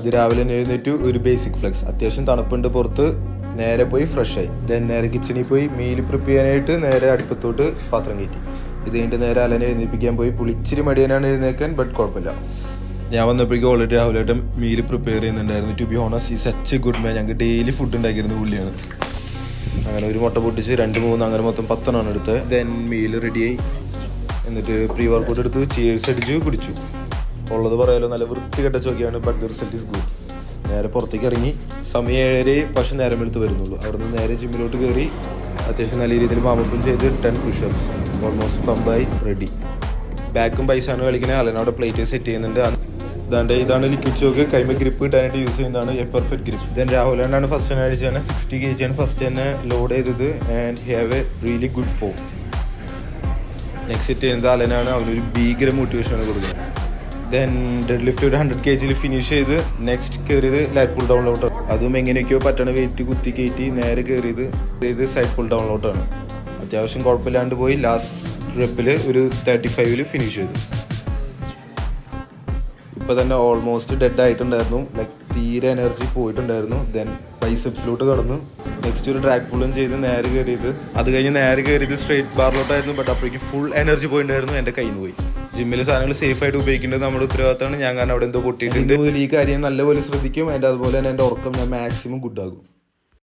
അത് രാവിലെ എഴുന്നേറ്റ് ഒരു ബേസിക് ഫ്ലെക്സ്, അത്യാവശ്യം തണുപ്പുണ്ട് പുറത്ത്, നേരെ പോയി ഫ്രഷ് ആയി. ദെൻ നേരെ കിച്ചണിൽ പോയി മീൽ പ്രിപ്പയർ ചെയ്യാനായിട്ട് നേരെ അടുപ്പത്തോട്ട് പാത്രം കയറ്റി. ഇത് കഴിഞ്ഞിട്ട് നേരെ അലനെ എഴുന്നേൽപ്പിക്കാൻ പോയി. പുളിച്ചിരി മടിയനാണ് എഴുന്നേക്കാൻ, ബട്ട് കുഴപ്പമില്ല. ഞാൻ വന്നപ്പോഴേക്കും ഓൾറെഡി രാവിലെ മീൽ പ്രിപ്പയർ ചെയ്യുന്നുണ്ടായിരുന്നു. ടു ബി ഓണസ്റ്റ്, ഈ സച്ച് എ ഗുഡ് മാൻ. ഞങ്ങൾക്ക് ഡെയിലി ഫുഡ് ഉണ്ടാക്കിയിരുന്നു പുള്ളിയാണ്. അങ്ങനെ ഒരു മുട്ട പൊട്ടിച്ച് 2-3 അങ്ങനെ മൊത്തം 10 എടുത്ത്. ദെൻ മീൽ റെഡിയായി. എന്നിട്ട് പ്രീ വർക്കൗട്ട് എടുത്ത് ചിയേഴ്സ് അടിച്ചു കുടിച്ചു. ഉള്ളത് പറയാലോ, നല്ല വൃത്തികെട്ട ചോക്കിയാണ്, but the result is good. നേരെ പുറത്തേക്ക് ഇറങ്ങി. സമയം 7:30, പക്ഷെ നേരം എടുത്ത് വരുന്നുള്ളൂ. അവിടുന്ന് നേരെ ജിമ്മിലോട്ട് കയറി അത്യാവശ്യം നല്ല രീതിയിൽ വാമപ്പും ചെയ്ത് 10 പുഷപ്സ്. Almost പമ്പായി ready. ബാക്കും പൈസാണ് കളിക്കുന്നത്. അലനോടെ പ്ലേറ്റ് സെറ്റ് ചെയ്യുന്നുണ്ട്. ഇതാണ് ലിക്വിഡ് ചോക്ക്. കൈമ ഗ്രിപ്പ് കിട്ടാനായിട്ട് യൂസ് ചെയ്യുന്നതാണ് എ പെർഫെക്റ്റ് ഗ്രിപ്പ്. ദെൻ രാഹുലാണ് ഫസ്റ്റ് തന്നെ അടിച്ചാണ്. 60 kg ആണ് ഫസ്റ്റ് തന്നെ ലോഡ് ചെയ്തത്. And have a really good form. Next set ചെയ്യുന്നത് അലനാണ്. അവനൊരു ഭീകര മോട്ടിവേഷനാണ് കൊടുക്കുന്നത്. ദെൻ ഡെഡ് ലിഫ്റ്റ് ഒരു 100 kg ഫിനിഷ് ചെയ്ത് നെക്സ്റ്റ് കയറിയത് ലൈറ്റ് പുൾ ഡൗണിലോട്ടാണ്. അതും എങ്ങനെയൊക്കെയോ പറ്റണ വെയിറ്റ് കുത്തി കയറ്റി നേരെ കയറിയത് സൈഡ് പുൾ ഡൗണിലോട്ടാണ്. അത്യാവശ്യം കുഴപ്പമില്ലാണ്ട് പോയി. ലാസ്റ്റ് റെപ്പിൽ ഒരു 35 ഫിനിഷ് ചെയ്തു. ഇപ്പോൾ തന്നെ ഓൾമോസ്റ്റ് ഡെഡ് ആയിട്ടുണ്ടായിരുന്നു. ലൈക്ക് തീരെ എനർജി പോയിട്ടുണ്ടായിരുന്നു. ദെൻ ബൈസെപ്സിലോട്ട് കടന്നു. നെക്സ്റ്റ് ഒരു ഡ്രാഗ് പുള്ളും ചെയ്ത് നേരെ കയറിയത്. അത് കഴിഞ്ഞ് നേരെ കയറിയത് സ്ട്രേറ്റ് ബാറിലോട്ടായിരുന്നു. ബട്ട് അപ്പോഴേക്കും ഫുൾ എനർജി പോയിട്ടുണ്ടായിരുന്നു. എൻ്റെ കയ്യിൽ നിന്ന് പോയി. ജിമ്മിൽ സാധനങ്ങൾ സേഫ് ആയിട്ട് ഉപയോഗിക്കേണ്ടത് നമ്മുടെ ഉത്തരവാദിത്തമാണ്. ഞാൻ കാരണം അവിടെ എന്തോ പൊട്ടിയിട്ടുണ്ട്. ഈ കാര്യം നല്ലപോലെ ശ്രദ്ധിക്കും. അതിൻ്റെ അതുപോലെ തന്നെ എൻ്റെ ഉറക്കം ഞാൻ മാക്സിമം ഗുഡ് ആകും.